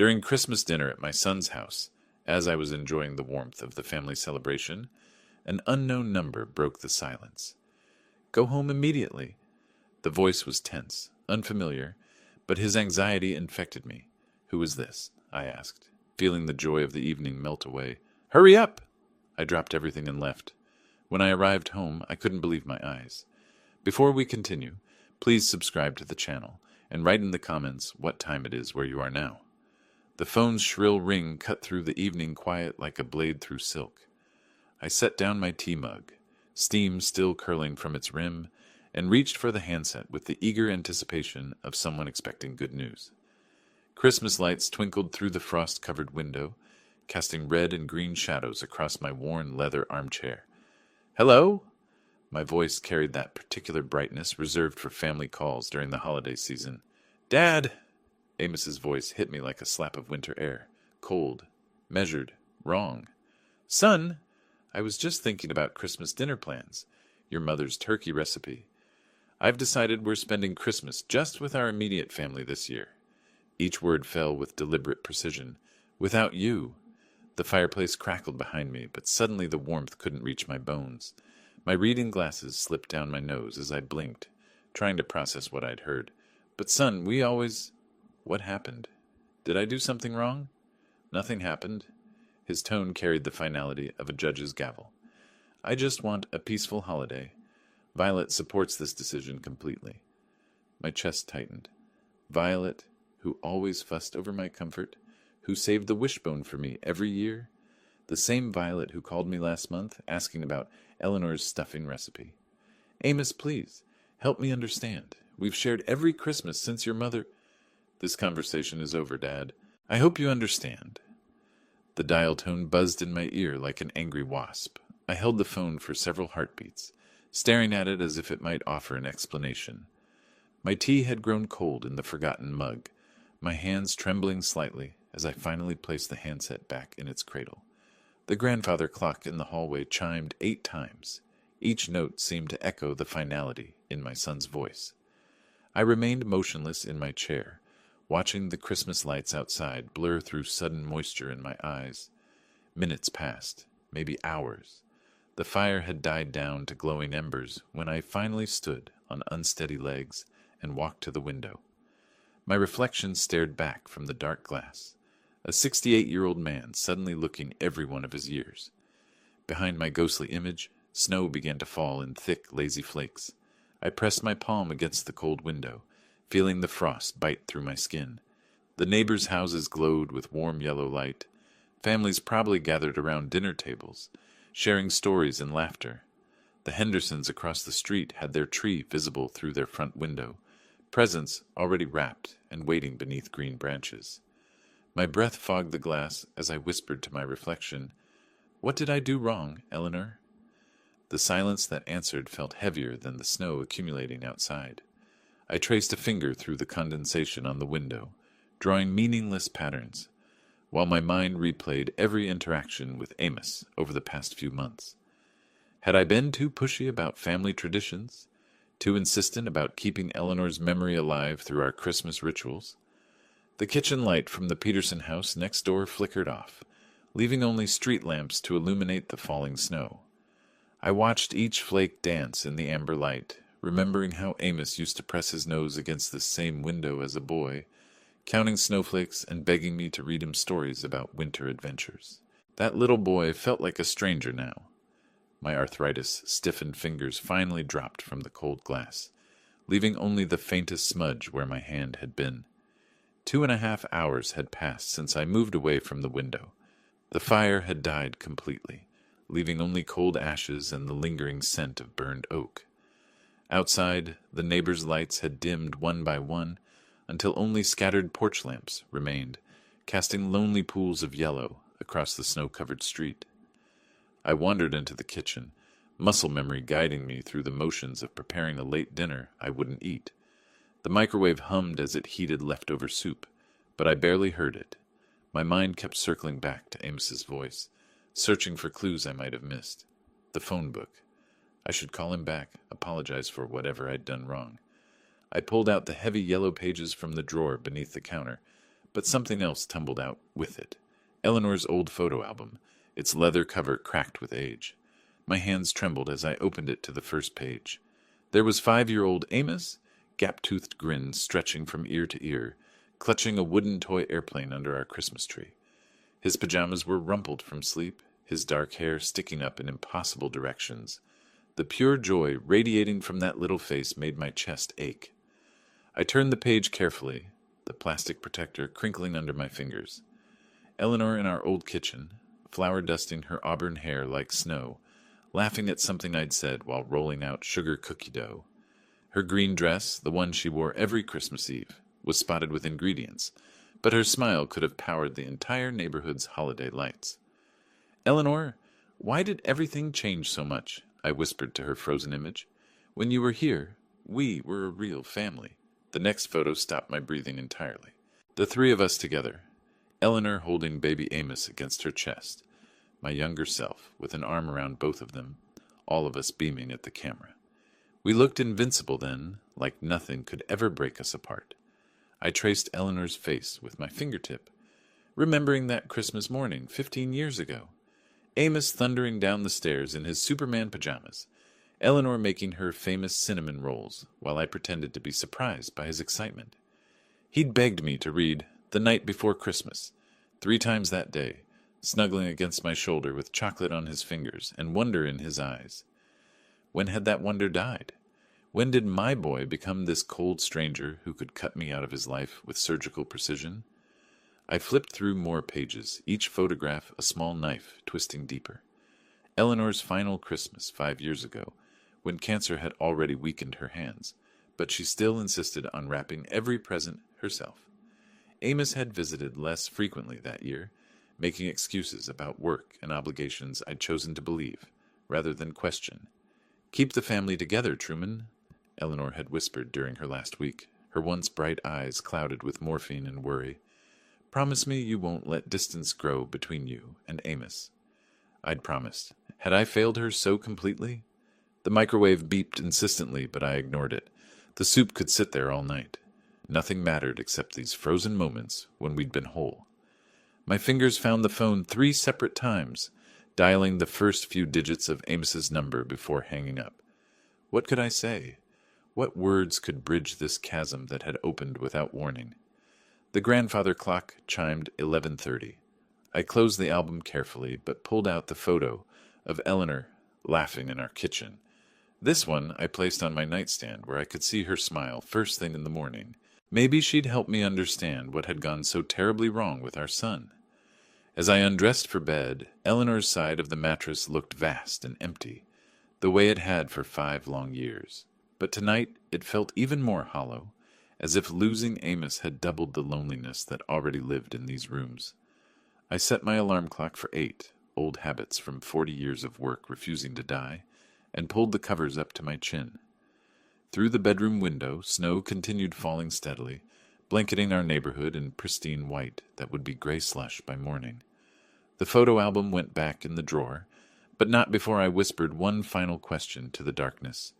During Christmas dinner at my son's house, as I was enjoying the warmth of the family celebration, an unknown number broke the silence. "Go home immediately." The voice was tense, unfamiliar, but his anxiety infected me. "Who was this?" I asked, feeling the joy of the evening melt away. "Hurry up!" I dropped everything and left. When I arrived home, I couldn't believe my eyes. Before we continue, please subscribe to the channel and write in the comments what time it is where you are now. The phone's shrill ring cut through the evening quiet like a blade through silk. I set down my tea mug, steam still curling from its rim, and reached for the handset with the eager anticipation of someone expecting good news. Christmas lights twinkled through the frost-covered window, casting red and green shadows across my worn leather armchair. "Hello?" My voice carried that particular brightness reserved for family calls during the holiday season. "Dad!" Amos's voice hit me like a slap of winter air. Cold, measured, wrong. "Son, I was just thinking about Christmas dinner plans. Your mother's turkey recipe. I've decided we're spending Christmas just with our immediate family this year." Each word fell with deliberate precision. "Without you." The fireplace crackled behind me, but suddenly the warmth couldn't reach my bones. My reading glasses slipped down my nose as I blinked, trying to process what I'd heard. "But son, we always—" What happened? Did I do something wrong? Nothing happened. His tone carried the finality of a judge's gavel. "I just want a peaceful holiday. Violet supports this decision completely." My chest tightened. Violet, who always fussed over my comfort, who saved the wishbone for me every year, the same Violet who called me last month asking about Eleanor's stuffing recipe. "Amos, please, help me understand. We've shared every Christmas since your mother—" "This conversation is over, Dad. I hope you understand." The dial tone buzzed in my ear like an angry wasp. I held the phone for several heartbeats, staring at it as if it might offer an explanation. My tea had grown cold in the forgotten mug, my hands trembling slightly as I finally placed the handset back in its cradle. The grandfather clock in the hallway chimed 8 times. Each note seemed to echo the finality in my son's voice. I remained motionless in my chair, watching the Christmas lights outside blur through sudden moisture in my eyes. Minutes passed, maybe hours. The fire had died down to glowing embers when I finally stood on unsteady legs and walked to the window. My reflection stared back from the dark glass, a 68-year-old man suddenly looking every one of his years. Behind my ghostly image, snow began to fall in thick, lazy flakes. I pressed my palm against the cold window, feeling the frost bite through my skin. The neighbors' houses glowed with warm yellow light. Families probably gathered around dinner tables, sharing stories and laughter. The Hendersons across the street had their tree visible through their front window, presents already wrapped and waiting beneath green branches. My breath fogged the glass as I whispered to my reflection, "What did I do wrong, Eleanor?" The silence that answered felt heavier than the snow accumulating outside. I traced a finger through the condensation on the window, drawing meaningless patterns, while my mind replayed every interaction with Amos over the past few months. Had I been too pushy about family traditions? Too insistent about keeping Eleanor's memory alive through our Christmas rituals? The kitchen light from the Peterson house next door flickered off, leaving only street lamps to illuminate the falling snow. I watched each flake dance in the amber light, remembering how Amos used to press his nose against this same window as a boy, counting snowflakes and begging me to read him stories about winter adventures. That little boy felt like a stranger now. My arthritis-stiffened fingers finally dropped from the cold glass, leaving only the faintest smudge where my hand had been. 2.5 hours had passed since I moved away from the window. The fire had died completely, leaving only cold ashes and the lingering scent of burned oak. Outside, the neighbors' lights had dimmed one by one until only scattered porch lamps remained, casting lonely pools of yellow across the snow-covered street. I wandered into the kitchen, muscle memory guiding me through the motions of preparing a late dinner I wouldn't eat. The microwave hummed as it heated leftover soup, but I barely heard it. My mind kept circling back to Amos's voice, searching for clues I might have missed. The phone book. I should call him back, apologize for whatever I'd done wrong. I pulled out the heavy yellow pages from the drawer beneath the counter, but something else tumbled out with it. Eleanor's old photo album, its leather cover cracked with age. My hands trembled as I opened it to the first page. There was 5-year-old Amos, gap-toothed grin stretching from ear to ear, clutching a wooden toy airplane under our Christmas tree. His pajamas were rumpled from sleep, his dark hair sticking up in impossible directions. The pure joy radiating from that little face made my chest ache. I turned the page carefully, the plastic protector crinkling under my fingers. Eleanor in our old kitchen, flour dusting her auburn hair like snow, laughing at something I'd said while rolling out sugar cookie dough. Her green dress, the one she wore every Christmas Eve, was spotted with ingredients, but her smile could have powered the entire neighborhood's holiday lights. "Eleanor, why did everything change so much?" I whispered to her frozen image. "When you were here, we were a real family." The next photo stopped my breathing entirely. The three of us together, Eleanor holding baby Amos against her chest, my younger self with an arm around both of them, all of us beaming at the camera. We looked invincible then, like nothing could ever break us apart. I traced Eleanor's face with my fingertip, remembering that Christmas morning 15 years ago. Amos thundering down the stairs in his Superman pajamas, Eleanor making her famous cinnamon rolls, while I pretended to be surprised by his excitement. He'd begged me to read The Night Before Christmas 3 times that day, snuggling against my shoulder with chocolate on his fingers and wonder in his eyes. When had that wonder died? When did my boy become this cold stranger who could cut me out of his life with surgical precision? I flipped through more pages, each photograph a small knife twisting deeper. Eleanor's final Christmas 5 years ago, when cancer had already weakened her hands, but she still insisted on wrapping every present herself. Amos had visited less frequently that year, making excuses about work and obligations I'd chosen to believe, rather than question. "Keep the family together, Truman," Eleanor had whispered during her last week, her once bright eyes clouded with morphine and worry. "Promise me you won't let distance grow between you and Amos." I'd promised. Had I failed her so completely? The microwave beeped insistently, but I ignored it. The soup could sit there all night. Nothing mattered except these frozen moments when we'd been whole. My fingers found the phone 3 separate times, dialing the first few digits of Amos's number before hanging up. What could I say? What words could bridge this chasm that had opened without warning? The grandfather clock chimed 11:30. I closed the album carefully, but pulled out the photo of Eleanor laughing in our kitchen. This one I placed on my nightstand where I could see her smile first thing in the morning. Maybe she'd help me understand what had gone so terribly wrong with our son. As I undressed for bed, Eleanor's side of the mattress looked vast and empty, the way it had for 5 long years. But tonight it felt even more hollow, as if losing Amos had doubled the loneliness that already lived in these rooms. I set my alarm clock for 8, old habits from 40 years of work refusing to die, and pulled the covers up to my chin. Through the bedroom window, snow continued falling steadily, blanketing our neighborhood in pristine white that would be gray slush by morning. The photo album went back in the drawer, but not before I whispered one final question to the darkness.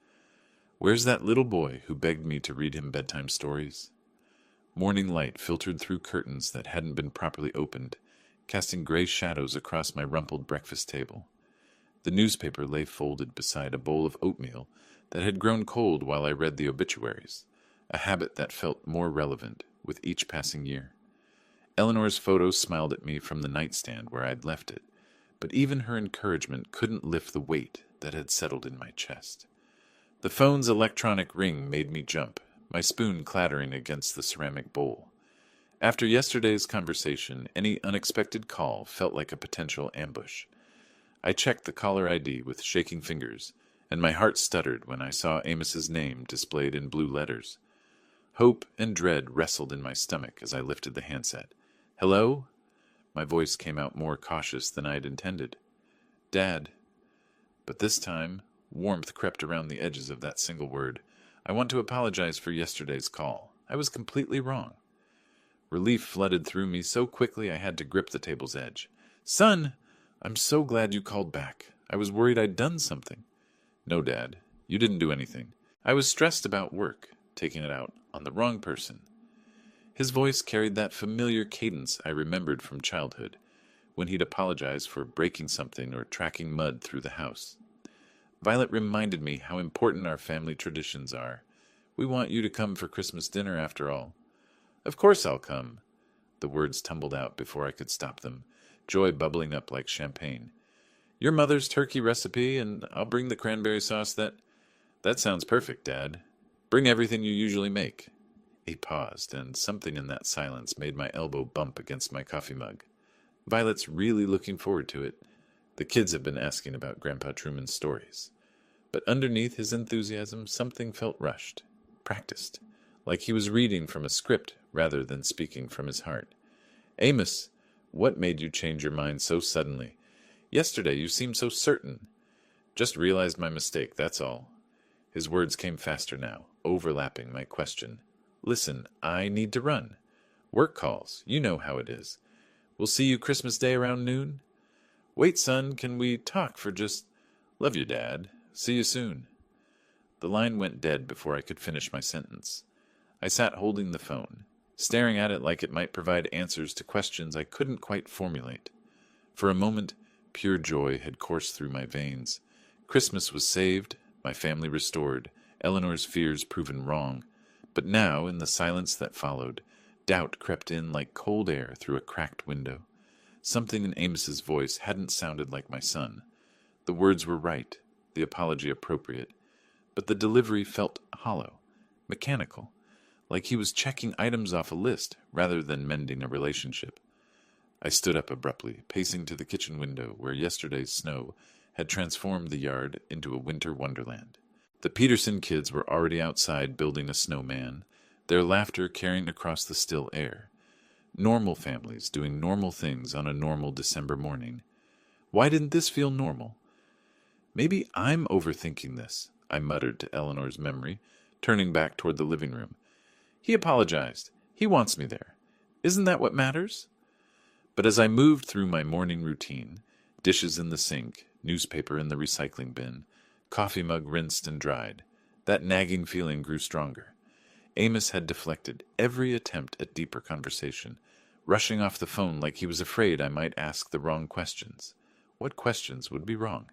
"Where's that little boy who begged me to read him bedtime stories?" Morning light filtered through curtains that hadn't been properly opened, casting gray shadows across my rumpled breakfast table. The newspaper lay folded beside a bowl of oatmeal that had grown cold while I read the obituaries, a habit that felt more relevant with each passing year. Eleanor's photo smiled at me from the nightstand where I'd left it, but even her encouragement couldn't lift the weight that had settled in my chest. The phone's electronic ring made me jump, my spoon clattering against the ceramic bowl. After yesterday's conversation, any unexpected call felt like a potential ambush. I checked the caller ID with shaking fingers, and my heart stuttered when I saw Amos's name displayed in blue letters. Hope and dread wrestled in my stomach as I lifted the handset. "Hello?" My voice came out more cautious than I'd intended. "Dad." But this time, warmth crept around the edges of that single word. "I want to apologize for yesterday's call. I was completely wrong." Relief flooded through me so quickly I had to grip the table's edge. "Son, I'm so glad you called back. I was worried I'd done something." "No, Dad, you didn't do anything. I was stressed about work, taking it out on the wrong person." His voice carried that familiar cadence I remembered from childhood, when he'd apologize for breaking something or tracking mud through the house. Violet reminded me how important our family traditions are. We want you to come for Christmas dinner after all. Of course I'll come. The words tumbled out before I could stop them, joy bubbling up like champagne. Your mother's turkey recipe, and I'll bring the cranberry sauce That sounds perfect, Dad. Bring everything you usually make. He paused, and something in that silence made my elbow bump against my coffee mug. Violet's really looking forward to it. The kids have been asking about Grandpa Truman's stories. But underneath his enthusiasm, something felt rushed, practiced, like he was reading from a script rather than speaking from his heart. Amos, what made you change your mind so suddenly? Yesterday you seemed so certain. Just realized my mistake, that's all. His words came faster now, overlapping my question. Listen, I need to run. Work calls, you know how it is. We'll see you Christmas Day around noon? Wait, son, can we talk for just... Love you, Dad. See you soon. The line went dead before I could finish my sentence. I sat holding the phone, staring at it like it might provide answers to questions I couldn't quite formulate. For a moment, pure joy had coursed through my veins. Christmas was saved, my family restored, Eleanor's fears proven wrong. But now, in the silence that followed, doubt crept in like cold air through a cracked window. Something in Amos's voice hadn't sounded like my son. The words were right, the apology appropriate, but the delivery felt hollow, mechanical, like he was checking items off a list rather than mending a relationship. I stood up abruptly, pacing to the kitchen window where yesterday's snow had transformed the yard into a winter wonderland. The Peterson kids were already outside building a snowman, their laughter carrying across the still air. Normal families doing normal things on a normal December morning. Why didn't this feel normal? Maybe I'm overthinking this, I muttered to Eleanor's memory, turning back toward the living room. He apologized. He wants me there. Isn't that what matters? But as I moved through my morning routine, dishes in the sink, newspaper in the recycling bin, coffee mug rinsed and dried, that nagging feeling grew stronger. Amos had deflected every attempt at deeper conversation, rushing off the phone like he was afraid I might ask the wrong questions. What questions would be wrong?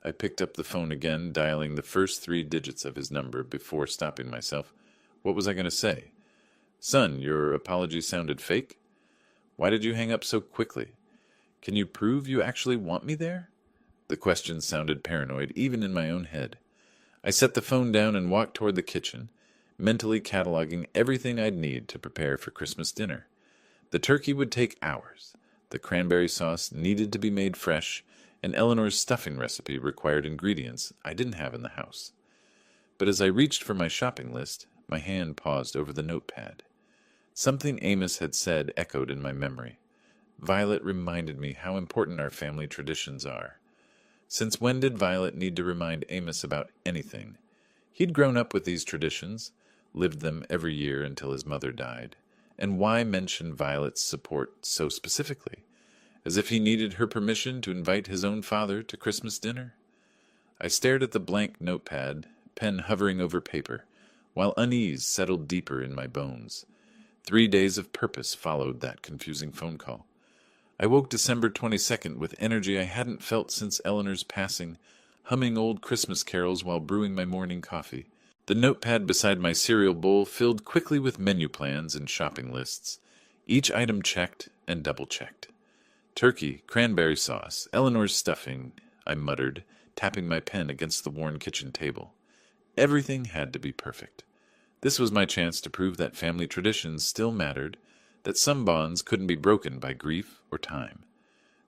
I picked up the phone again, dialing the first 3 digits of his number before stopping myself. What was I going to say? Son, your apology sounded fake? Why did you hang up so quickly? Can you prove you actually want me there? The question sounded paranoid, even in my own head. I set the phone down and walked toward the kitchen, mentally cataloging everything I'd need to prepare for Christmas dinner. The turkey would take hours. The cranberry sauce needed to be made fresh, and Eleanor's stuffing recipe required ingredients I didn't have in the house. But as I reached for my shopping list, my hand paused over the notepad. Something Amos had said echoed in my memory. Violet reminded me how important our family traditions are. Since when did Violet need to remind Amos about anything? He'd grown up with these traditions, lived them every year until his mother died. And why mention Violet's support so specifically? As if he needed her permission to invite his own father to Christmas dinner? I stared at the blank notepad, pen hovering over paper, while unease settled deeper in my bones. 3 days of purpose followed that confusing phone call. I woke December 22nd with energy I hadn't felt since Eleanor's passing, humming old Christmas carols while brewing my morning coffee. The notepad beside my cereal bowl filled quickly with menu plans and shopping lists, each item checked and double-checked. Turkey, cranberry sauce, Eleanor's stuffing, I muttered, tapping my pen against the worn kitchen table. Everything had to be perfect. This was my chance to prove that family traditions still mattered, that some bonds couldn't be broken by grief or time.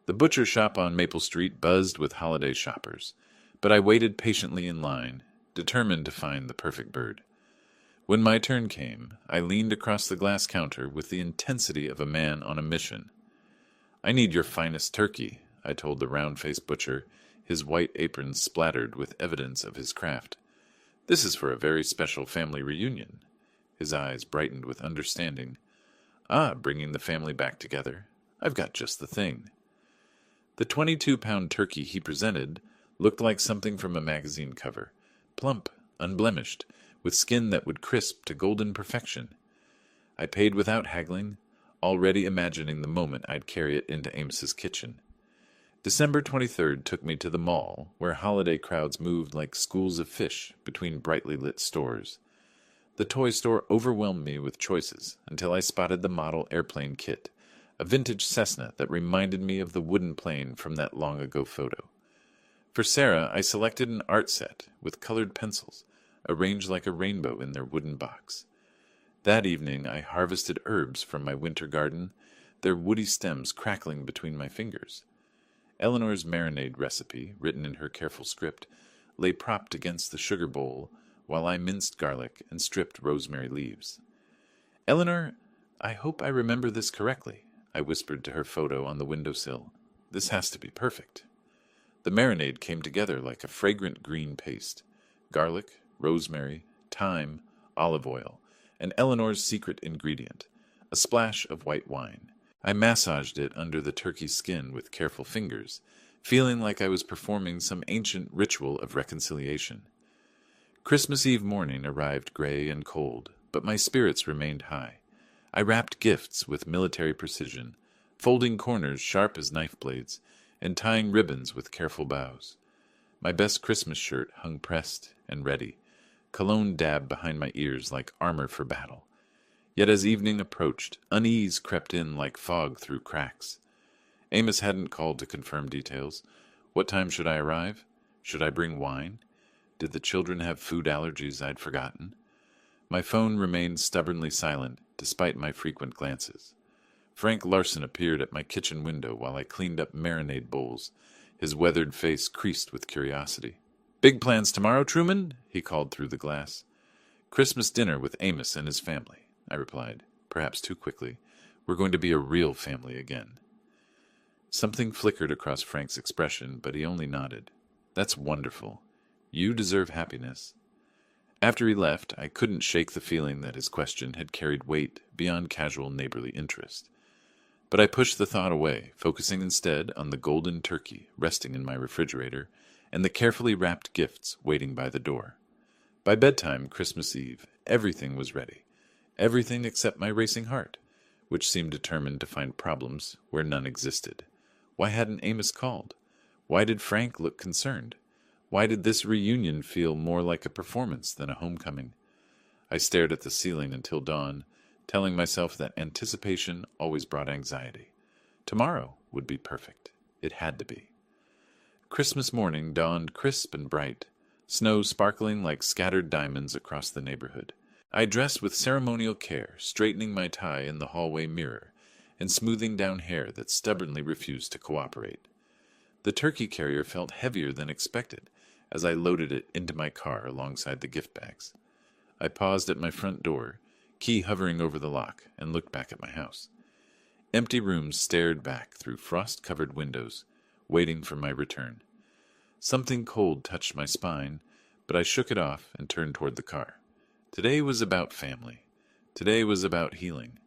The butcher shop on Maple Street buzzed with holiday shoppers, but I waited patiently in line, determined to find the perfect bird. When my turn came, I leaned across the glass counter with the intensity of a man on a mission. I need your finest turkey, I told the round-faced butcher, his white apron splattered with evidence of his craft. This is for a very special family reunion. His eyes brightened with understanding. Ah, bringing the family back together. I've got just the thing. The 22-pound turkey he presented looked like something from a magazine cover, plump, unblemished, with skin that would crisp to golden perfection. I paid without haggling, already imagining the moment I'd carry it into Amos's kitchen. December 23rd took me to the mall, where holiday crowds moved like schools of fish between brightly lit stores. The toy store overwhelmed me with choices until I spotted the model airplane kit, a vintage Cessna that reminded me of the wooden plane from that long-ago photo. For Sarah, I selected an art set with colored pencils, arranged like a rainbow in their wooden box. That evening I harvested herbs from my winter garden, their woody stems crackling between my fingers. Eleanor's marinade recipe, written in her careful script, lay propped against the sugar bowl while I minced garlic and stripped rosemary leaves. "Eleanor, I hope I remember this correctly," I whispered to her photo on the windowsill. "This has to be perfect." The marinade came together like a fragrant green paste. Garlic, rosemary, thyme, olive oil, and Eleanor's secret ingredient, a splash of white wine. I massaged it under the turkey's skin with careful fingers, feeling like I was performing some ancient ritual of reconciliation. Christmas Eve morning arrived gray and cold, but my spirits remained high. I wrapped gifts with military precision, folding corners sharp as knife blades, and tying ribbons with careful bows. My best Christmas shirt hung pressed and ready, cologne dabbed behind my ears like armor for battle. Yet as evening approached, unease crept in like fog through cracks. Amos hadn't called to confirm details. What time should I arrive? Should I bring wine? Did the children have food allergies I'd forgotten? My phone remained stubbornly silent, despite my frequent glances. Frank Larson appeared at my kitchen window while I cleaned up marinade bowls, his weathered face creased with curiosity. "Big plans tomorrow, Truman?" he called through the glass. "Christmas dinner with Amos and his family," I replied, perhaps too quickly. "We're going to be a real family again." Something flickered across Frank's expression, but he only nodded. "That's wonderful. You deserve happiness." After he left, I couldn't shake the feeling that his question had carried weight beyond casual neighborly interest. But I pushed the thought away, focusing instead on the golden turkey resting in my refrigerator and the carefully wrapped gifts waiting by the door. By bedtime, Christmas Eve, everything was ready. Everything except my racing heart, which seemed determined to find problems where none existed. Why hadn't Amos called? Why did Frank look concerned? Why did this reunion feel more like a performance than a homecoming? I stared at the ceiling until dawn, telling myself that anticipation always brought anxiety. Tomorrow would be perfect. It had to be. Christmas morning dawned crisp and bright, snow sparkling like scattered diamonds across the neighborhood. I dressed with ceremonial care, straightening my tie in the hallway mirror and smoothing down hair that stubbornly refused to cooperate. The turkey carrier felt heavier than expected as I loaded it into my car alongside the gift bags. I paused at my front door, key hovering over the lock, and looked back at my house. Empty rooms stared back through frost-covered windows, waiting for my return. Something cold touched my spine, but I shook it off and turned toward the car. Today was about family. Today was about healing.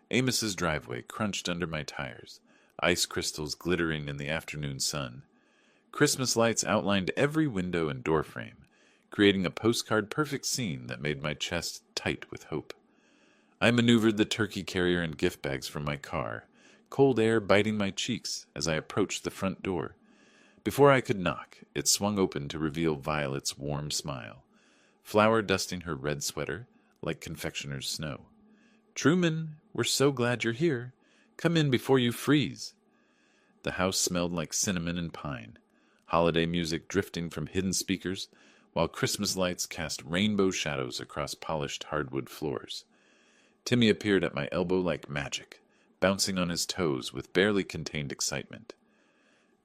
Amos's driveway crunched under my tires, ice crystals glittering in the afternoon sun. Christmas lights outlined every window and door frame, creating a postcard-perfect scene that made my chest tight with hope. I maneuvered the turkey carrier and gift bags from my car, cold air biting my cheeks as I approached the front door. Before I could knock, it swung open to reveal Violet's warm smile, flour dusting her red sweater like confectioner's snow. "Truman, we're so glad you're here. Come in before you freeze." The house smelled like cinnamon and pine, holiday music drifting from hidden speakers, while Christmas lights cast rainbow shadows across polished hardwood floors. Timmy appeared at my elbow like magic, bouncing on his toes with barely contained excitement.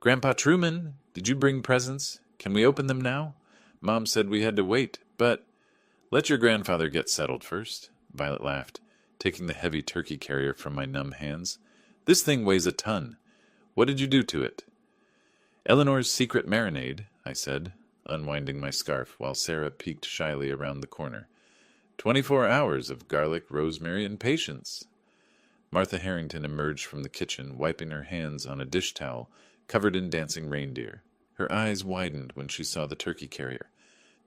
"Grandpa Truman, did you bring presents? Can we open them now? Mom said we had to wait, but—" "Let your grandfather get settled first," Violet laughed, taking the heavy turkey carrier from my numb hands. "This thing weighs a ton. What did you do to it?" "Eleanor's secret marinade," I said, unwinding my scarf while Sarah peeked shyly around the corner. 24 hours of garlic, rosemary, and patience." Martha Harrington emerged from the kitchen, wiping her hands on a dish towel covered in dancing reindeer. Her eyes widened when she saw the turkey carrier.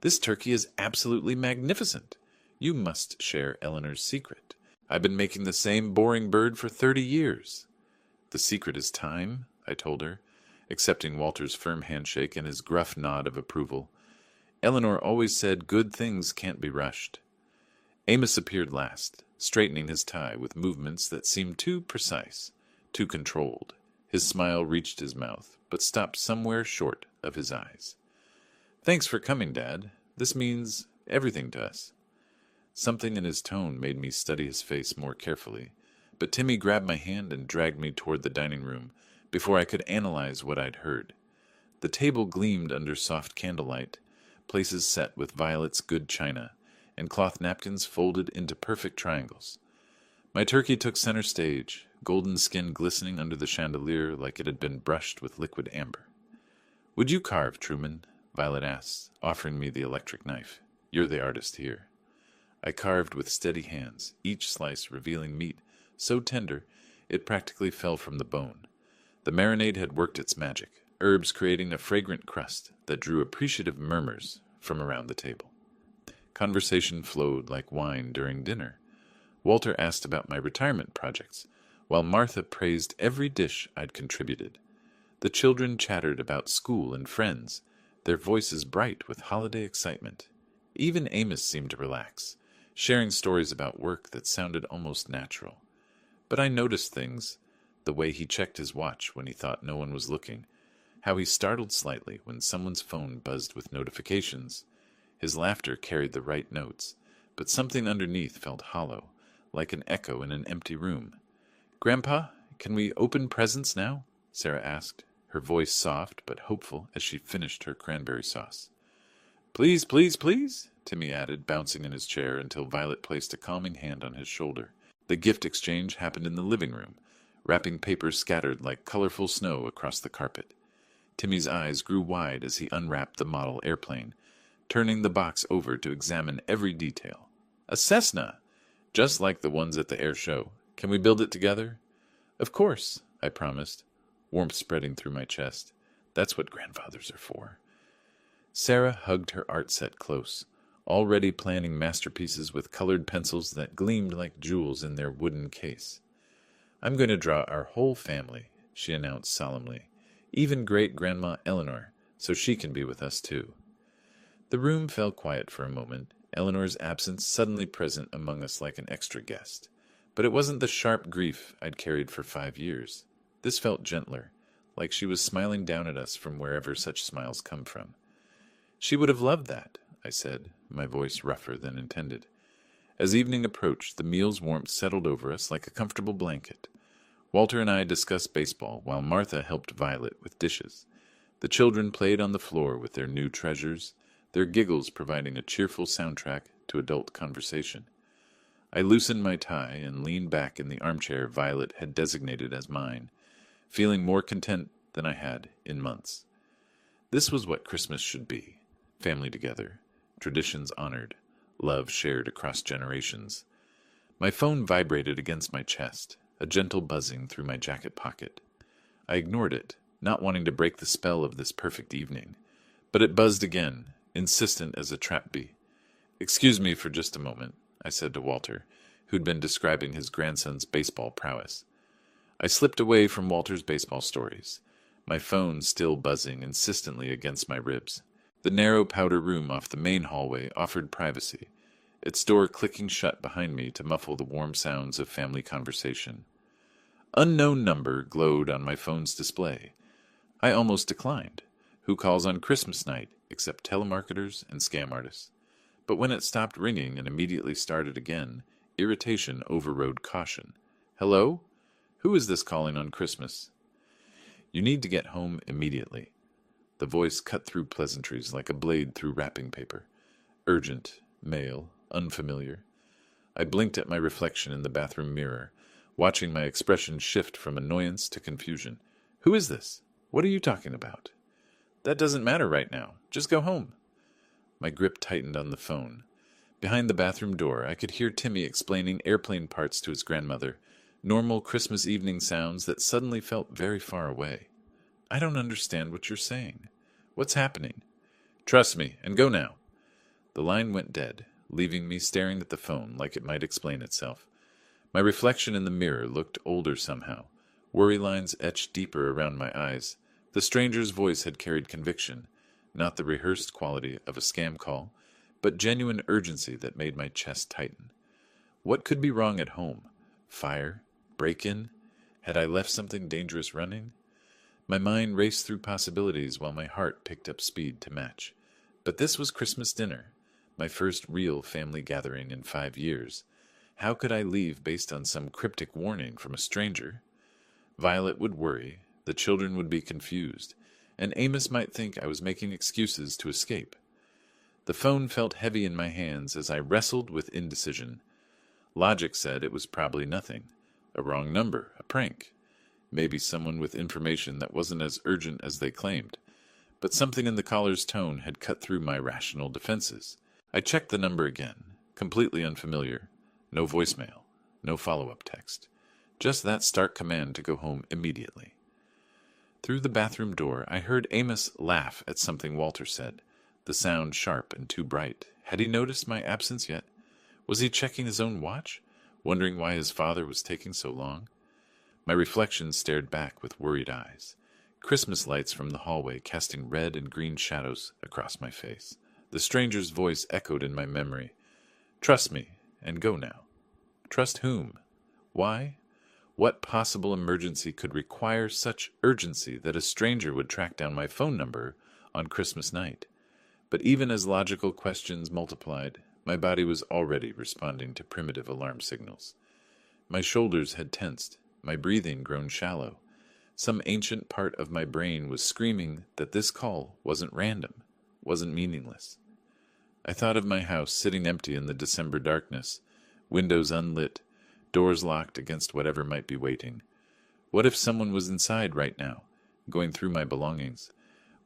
"This turkey is absolutely magnificent. You must share Eleanor's secret." I've been making the same boring bird for 30 years. The secret is time, I told her, accepting Walter's firm handshake and his gruff nod of approval. Eleanor always said good things can't be rushed. Amos appeared last, straightening his tie with movements that seemed too precise, too controlled. His smile reached his mouth, but stopped somewhere short of his eyes. Thanks for coming, Dad. This means everything to us. Something in his tone made me study his face more carefully, but Timmy grabbed my hand and dragged me toward the dining room before I could analyze what I'd heard. The table gleamed under soft candlelight, places set with Violet's good china, and cloth napkins folded into perfect triangles. My turkey took center stage, golden skin glistening under the chandelier like it had been brushed with liquid amber. Would you carve, Truman? Violet asked, offering me the electric knife. You're the artist here. I carved with steady hands, each slice revealing meat so tender it practically fell from the bone. The marinade had worked its magic, herbs creating a fragrant crust that drew appreciative murmurs from around the table. Conversation flowed like wine during dinner. Walter asked about my retirement projects, while Martha praised every dish I'd contributed. The children chattered about school and friends, their voices bright with holiday excitement. Even Amos seemed to relax, sharing stories about work that sounded almost natural. But I noticed things, the way he checked his watch when he thought no one was looking, how he startled slightly when someone's phone buzzed with notifications. His laughter carried the right notes, but something underneath felt hollow, like an echo in an empty room. Grandpa, can we open presents now? Sarah asked, her voice soft but hopeful as she finished her cranberry sauce. Please, please, please, Timmy added, bouncing in his chair until Violet placed a calming hand on his shoulder. The gift exchange happened in the living room, wrapping papers scattered like colorful snow across the carpet. Timmy's eyes grew wide as he unwrapped the model airplane, turning the box over to examine every detail. A Cessna! Just like the ones at the air show. Can we build it together? Of course, I promised, warmth spreading through my chest. That's what grandfathers are for. Sarah hugged her art set close, already planning masterpieces with colored pencils that gleamed like jewels in their wooden case. I'm going to draw our whole family, she announced solemnly, even great-grandma Eleanor, so she can be with us too. The room fell quiet for a moment, Eleanor's absence suddenly present among us like an extra guest. But it wasn't the sharp grief I'd carried for 5 years. This felt gentler, like she was smiling down at us from wherever such smiles come from. She would have loved that, I said, my voice rougher than intended. As evening approached, the meal's warmth settled over us like a comfortable blanket. Walter and I discussed baseball, while Martha helped Violet with dishes. The children played on the floor with their new treasures, their giggles providing a cheerful soundtrack to adult conversation. I loosened my tie and leaned back in the armchair Violet had designated as mine, feeling more content than I had in months. This was what Christmas should be. Family together, traditions honored, love shared across generations. My phone vibrated against my chest, a gentle buzzing through my jacket pocket. I ignored it, not wanting to break the spell of this perfect evening. But it buzzed again, insistent as a trap bee. Excuse me for just a moment, I said to Walter, who'd been describing his grandson's baseball prowess. I slipped away from Walter's baseball stories, my phone still buzzing insistently against my ribs. The narrow powder room off the main hallway offered privacy, its door clicking shut behind me to muffle the warm sounds of family conversation. Unknown number glowed on my phone's display. I almost declined. Who calls on Christmas night except telemarketers and scam artists? But when it stopped ringing and immediately started again, irritation overrode caution. Hello? Who is this calling on Christmas? You need to get home immediately. The voice cut through pleasantries like a blade through wrapping paper. Urgent, male, unfamiliar. I blinked at my reflection in the bathroom mirror, watching my expression shift from annoyance to confusion. Who is this? What are you talking about? That doesn't matter right now. Just go home. My grip tightened on the phone. Behind the bathroom door, I could hear Timmy explaining airplane parts to his grandmother, normal Christmas evening sounds that suddenly felt very far away. I don't understand what you're saying. What's happening? Trust me, and go now. The line went dead, leaving me staring at the phone like it might explain itself. My reflection in the mirror looked older somehow. Worry lines etched deeper around my eyes. The stranger's voice had carried conviction, not the rehearsed quality of a scam call, but genuine urgency that made my chest tighten. What could be wrong at home? Fire? Break-in? Had I left something dangerous running? My mind raced through possibilities while my heart picked up speed to match. But this was Christmas dinner, my first real family gathering in 5 years. How could I leave based on some cryptic warning from a stranger? Violet would worry, the children would be confused, and Amos might think I was making excuses to escape. The phone felt heavy in my hands as I wrestled with indecision. Logic said it was probably nothing. A wrong number, a prank. Maybe someone with information that wasn't as urgent as they claimed. But something in the caller's tone had cut through my rational defenses. I checked the number again, completely unfamiliar. No voicemail, no follow-up text. Just that stark command to go home immediately. Through the bathroom door, I heard Amos laugh at something Walter said, the sound sharp and too bright. Had he noticed my absence yet? Was he checking his own watch, wondering why his father was taking so long? My reflection stared back with worried eyes. Christmas lights from the hallway casting red and green shadows across my face. The stranger's voice echoed in my memory. Trust me, and go now. Trust whom? Why? What possible emergency could require such urgency that a stranger would track down my phone number on Christmas night? But even as logical questions multiplied, my body was already responding to primitive alarm signals. My shoulders had tensed, my breathing grown shallow. Some ancient part of my brain was screaming that this call wasn't random, wasn't meaningless. I thought of my house sitting empty in the December darkness, windows unlit, doors locked against whatever might be waiting. What if someone was inside right now, going through my belongings?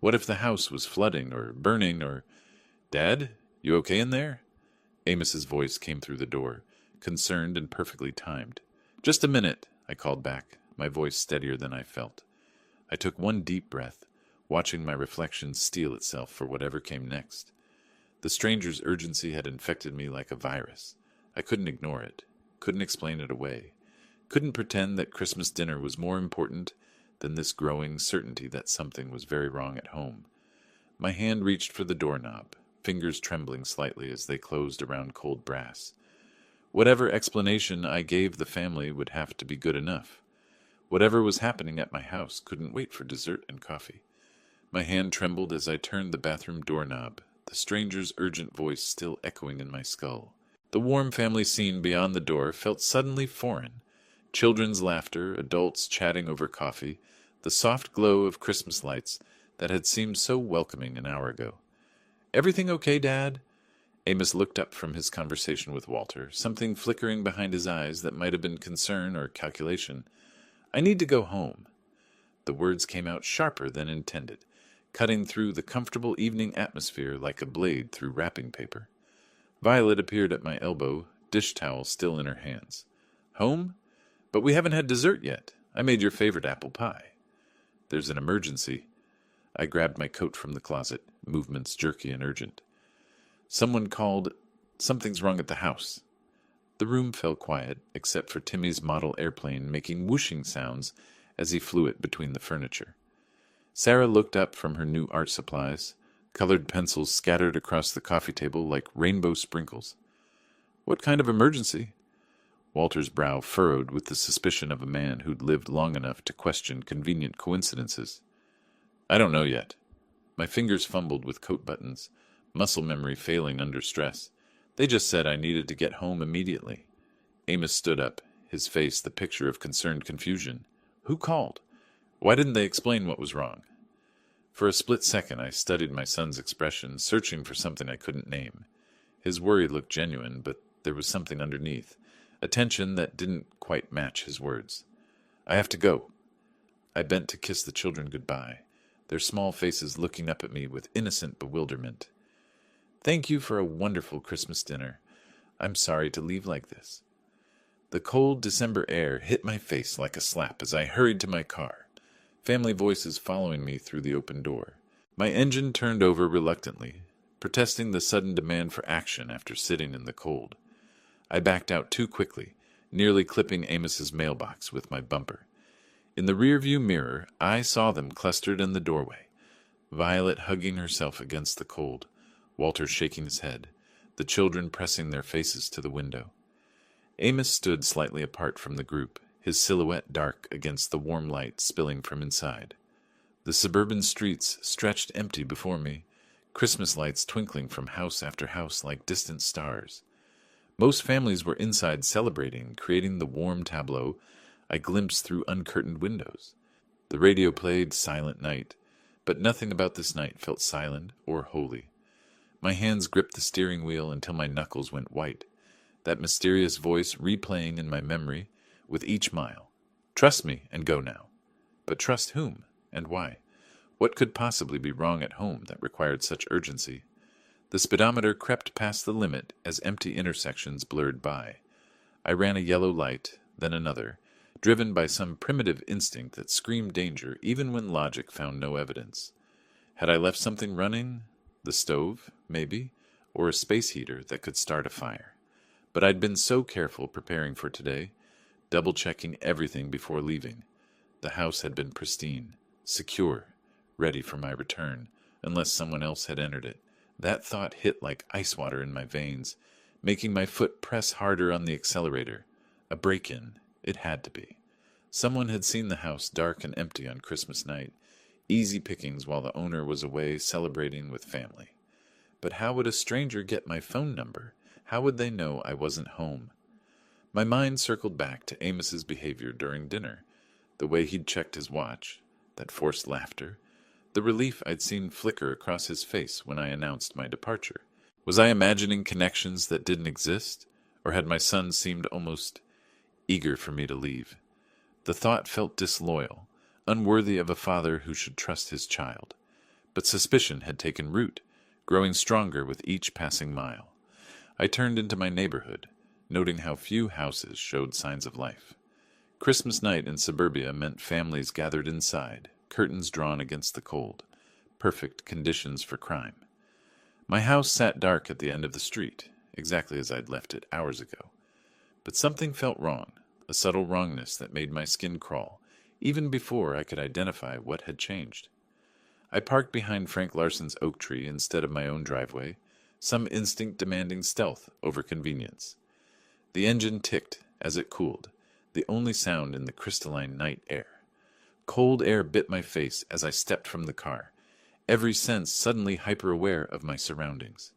What if the house was flooding or burning or... Dad, you okay in there? Amos's voice came through the door, concerned and perfectly timed. Just a minute, I called back, my voice steadier than I felt. I took one deep breath, watching my reflection steel itself for whatever came next. The stranger's urgency had infected me like a virus. I couldn't ignore it, couldn't explain it away, couldn't pretend that Christmas dinner was more important than this growing certainty that something was very wrong at home. My hand reached for the doorknob, fingers trembling slightly as they closed around cold brass. Whatever explanation I gave the family would have to be good enough. Whatever was happening at my house couldn't wait for dessert and coffee. My hand trembled as I turned the bathroom doorknob, the stranger's urgent voice still echoing in my skull. The warm family scene beyond the door felt suddenly foreign. Children's laughter, adults chatting over coffee, the soft glow of Christmas lights that had seemed so welcoming an hour ago. "Everything okay, Dad?" Amos looked up from his conversation with Walter, something flickering behind his eyes that might have been concern or calculation. "I need to go home." The words came out sharper than intended, cutting through the comfortable evening atmosphere like a blade through wrapping paper. Violet appeared at my elbow, dish towel still in her hands. "Home? But we haven't had dessert yet. I made your favorite apple pie." "There's an emergency." I grabbed my coat from the closet, movements jerky and urgent. "Someone called. Something's wrong at the house." The room fell quiet, except for Timmy's model airplane making whooshing sounds as he flew it between the furniture. Sarah looked up from her new art supplies, colored pencils scattered across the coffee table like rainbow sprinkles. "What kind of emergency?" Walter's brow furrowed with the suspicion of a man who'd lived long enough to question convenient coincidences. "I don't know yet." My fingers fumbled with coat buttons, muscle memory failing under stress. "They just said I needed to get home immediately." Amos stood up, his face the picture of concerned confusion. "Who called? Why didn't they explain what was wrong?" For a split second I studied my son's expression, searching for something I couldn't name. His worry looked genuine, but there was something underneath, a tension that didn't quite match his words. "I have to go." I bent to kiss the children goodbye, their small faces looking up at me with innocent bewilderment. "Thank you for a wonderful Christmas dinner. I'm sorry to leave like this." The cold December air hit my face like a slap as I hurried to my car, family voices following me through the open door. My engine turned over reluctantly, protesting the sudden demand for action after sitting in the cold. I backed out too quickly, nearly clipping Amos's mailbox with my bumper. In the rearview mirror, I saw them clustered in the doorway. Violet hugging herself against the cold, Walter shaking his head, the children pressing their faces to the window. Amos stood slightly apart from the group, his silhouette dark against the warm light spilling from inside. The suburban streets stretched empty before me, Christmas lights twinkling from house after house like distant stars. Most families were inside celebrating, creating the warm tableau I glimpsed through uncurtained windows. The radio played Silent Night, but nothing about this night felt silent or holy. My hands gripped the steering wheel until my knuckles went white, that mysterious voice replaying in my memory with each mile. Trust me and go now. But trust whom and why? What could possibly be wrong at home that required such urgency? The speedometer crept past the limit as empty intersections blurred by. I ran a yellow light, then another, driven by some primitive instinct that screamed danger even when logic found no evidence. Had I left something running? The stove, maybe, or a space heater that could start a fire. But I'd been so careful preparing for today, double-checking everything before leaving. The house had been pristine, secure, ready for my return, unless someone else had entered it. That thought hit like ice water in my veins, making my foot press harder on the accelerator. A break-in. It had to be. Someone had seen the house dark and empty on Christmas night, easy pickings while the owner was away celebrating with family. But how would a stranger get my phone number? How would they know I wasn't home? My mind circled back to Amos's behavior during dinner, the way he'd checked his watch, that forced laughter, the relief I'd seen flicker across his face when I announced my departure. Was I imagining connections that didn't exist, or had my son seemed almost eager for me to leave? The thought felt disloyal, unworthy of a father who should trust his child. But suspicion had taken root, growing stronger with each passing mile. I turned into my neighborhood, noting how few houses showed signs of life. Christmas night in suburbia meant families gathered inside, curtains drawn against the cold. Perfect conditions for crime. My house sat dark at the end of the street, exactly as I'd left it hours ago. But something felt wrong, a subtle wrongness that made my skin crawl, even before I could identify what had changed. I parked behind Frank Larson's oak tree instead of my own driveway, some instinct demanding stealth over convenience. The engine ticked as it cooled, the only sound in the crystalline night air. Cold air bit my face as I stepped from the car, every sense suddenly hyper-aware of my surroundings.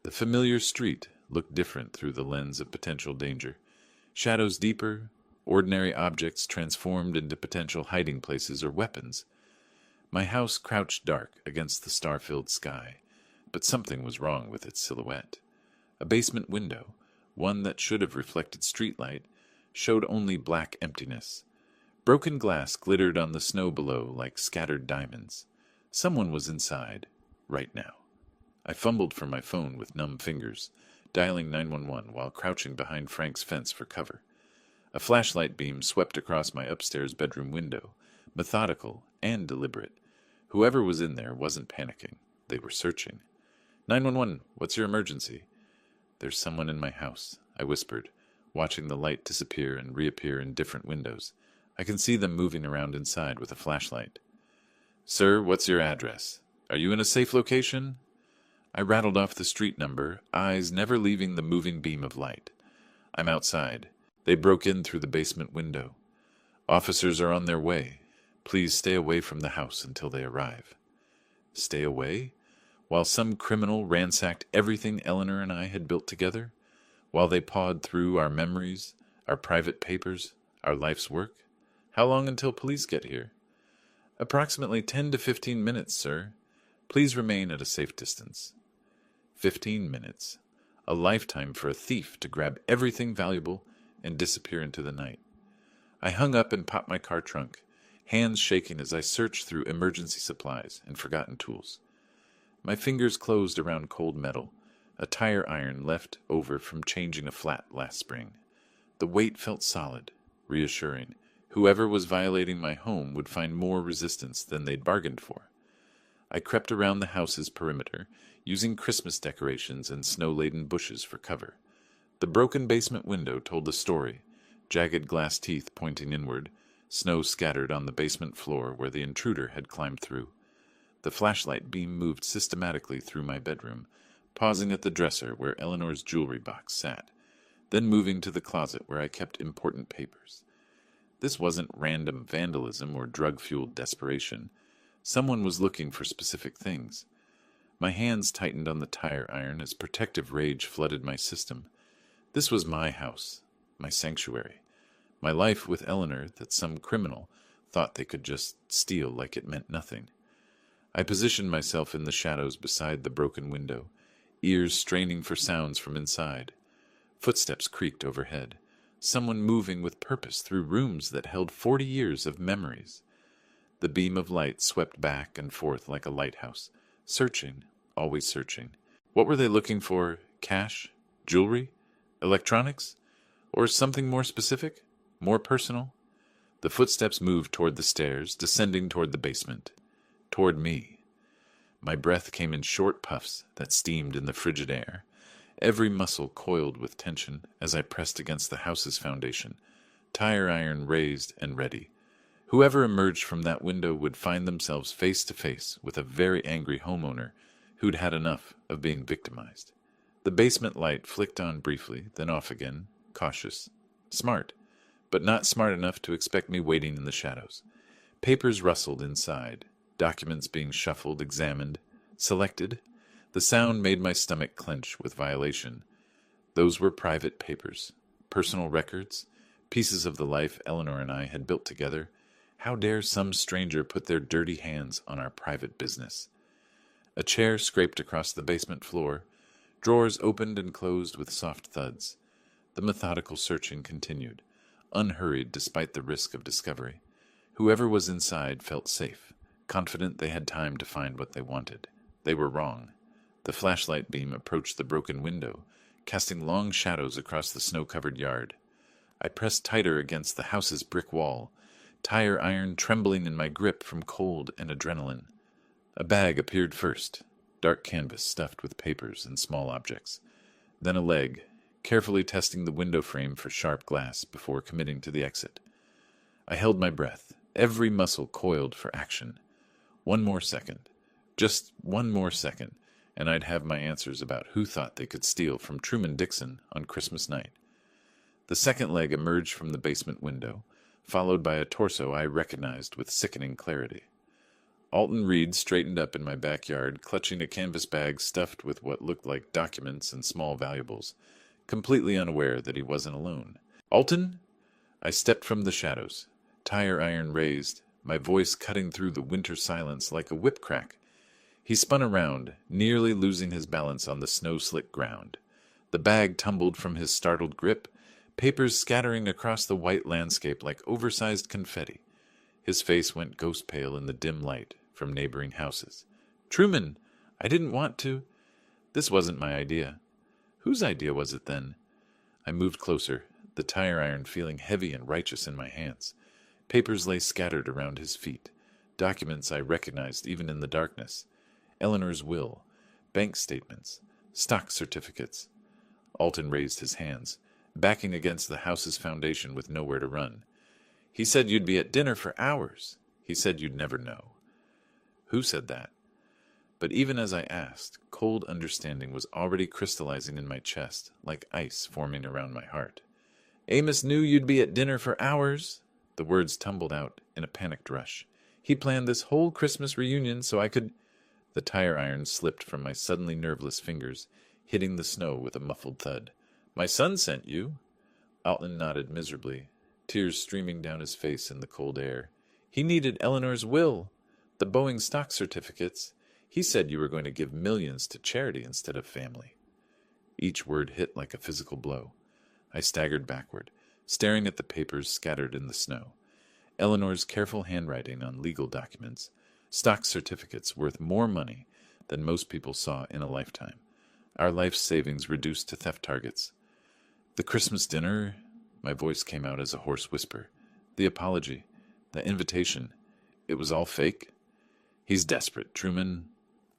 The familiar street looked different through the lens of potential danger. Shadows deeper, ordinary objects transformed into potential hiding places or weapons. My house crouched dark against the star-filled sky, but something was wrong with its silhouette. A basement window, one that should have reflected streetlight, showed only black emptiness. Broken glass glittered on the snow below like scattered diamonds. Someone was inside, right now. I fumbled for my phone with numb fingers, dialing 911 while crouching behind Frank's fence for cover. A flashlight beam swept across my upstairs bedroom window, methodical and deliberate. Whoever was in there wasn't panicking. They were searching. 911, what's your emergency? There's someone in my house, I whispered, watching the light disappear and reappear in different windows. I can see them moving around inside with a flashlight. Sir, what's your address? Are you in a safe location? I rattled off the street number, eyes never leaving the moving beam of light. I'm outside. They broke in through the basement window. Officers are on their way. Please stay away from the house until they arrive. Stay away? While some criminal ransacked everything Eleanor and I had built together? While they pawed through our memories, our private papers, our life's work? How long until police get here? Approximately 10 to 15 minutes, sir. Please remain at a safe distance. 15 minutes. A lifetime for a thief to grab everything valuable and disappear into the night. I hung up and popped my car trunk, hands shaking as I searched through emergency supplies and forgotten tools. My fingers closed around cold metal, a tire iron left over from changing a flat last spring. The weight felt solid, reassuring. Whoever was violating my home would find more resistance than they'd bargained for. I crept around the house's perimeter, using Christmas decorations and snow-laden bushes for cover. The broken basement window told the story, jagged glass teeth pointing inward, snow scattered on the basement floor where the intruder had climbed through. The flashlight beam moved systematically through my bedroom, pausing at the dresser where Eleanor's jewelry box sat, then moving to the closet where I kept important papers. This wasn't random vandalism or drug-fueled desperation. Someone was looking for specific things. My hands tightened on the tire iron as protective rage flooded my system. This was my house, my sanctuary, my life with Eleanor that some criminal thought they could just steal like it meant nothing. I positioned myself in the shadows beside the broken window, ears straining for sounds from inside. Footsteps creaked overhead, someone moving with purpose through rooms that held 40 years of memories. The beam of light swept back and forth like a lighthouse, searching, always searching. What were they looking for? Cash? Jewelry? Electronics? Or something more specific? More personal? The footsteps moved toward the stairs, descending toward the basement. Toward me. My breath came in short puffs that steamed in the frigid air. Every muscle coiled with tension as I pressed against the house's foundation, tire iron raised and ready. Whoever emerged from that window would find themselves face to face with a very angry homeowner who'd had enough of being victimized. The basement light flicked on briefly, then off again, cautious. Smart, but not smart enough to expect me waiting in the shadows. Papers rustled inside, documents being shuffled, examined, selected. The sound made my stomach clench with violation. Those were private papers, personal records, pieces of the life Eleanor and I had built together. How dare some stranger put their dirty hands on our private business? A chair scraped across the basement floor. Drawers opened and closed with soft thuds. The methodical searching continued, unhurried despite the risk of discovery. Whoever was inside felt safe, confident they had time to find what they wanted. They were wrong. The flashlight beam approached the broken window, casting long shadows across the snow-covered yard. I pressed tighter against the house's brick wall, tire iron trembling in my grip from cold and adrenaline. A bag appeared first, dark canvas stuffed with papers and small objects. Then a leg, carefully testing the window frame for sharp glass before committing to the exit. I held my breath, every muscle coiled for action. One more second, just one more second, and I'd have my answers about who thought they could steal from Truman Dixon on Christmas night. The second leg emerged from the basement window, followed by a torso I recognized with sickening clarity. Alton Reed straightened up in my backyard, clutching a canvas bag stuffed with what looked like documents and small valuables, completely unaware that he wasn't alone. "Alton?" I stepped from the shadows, tire iron raised, my voice cutting through the winter silence like a whip crack. He spun around, nearly losing his balance on the snow-slick ground. The bag tumbled from his startled grip, papers scattering across the white landscape like oversized confetti. His face went ghost-pale in the dim light from neighboring houses. "Truman, I didn't want to." This wasn't my idea. Whose idea was it then? I moved closer, the tire iron feeling heavy and righteous in my hands. Papers lay scattered around his feet, documents I recognized even in the darkness. Eleanor's will, bank statements, stock certificates. Alton raised his hands, backing against the house's foundation with nowhere to run. "He said you'd be at dinner for hours. He said you'd never know." Who said that? But even as I asked, cold understanding was already crystallizing in my chest, like ice forming around my heart. "Amos knew you'd be at dinner for hours." The words tumbled out in a panicked rush. "He planned this whole Christmas reunion so I could—" The tire iron slipped from my suddenly nerveless fingers, hitting the snow with a muffled thud. "My son sent you?" Alton nodded miserably, tears streaming down his face in the cold air. "He needed Eleanor's will, the Boeing stock certificates. He said you were going to give millions to charity instead of family." Each word hit like a physical blow. I staggered backward, staring at the papers scattered in the snow. Eleanor's careful handwriting on legal documents, stock certificates worth more money than most people saw in a lifetime. Our life savings reduced to theft targets. The Christmas dinner, my voice came out as a hoarse whisper. The apology, the invitation, it was all fake? "He's desperate, Truman."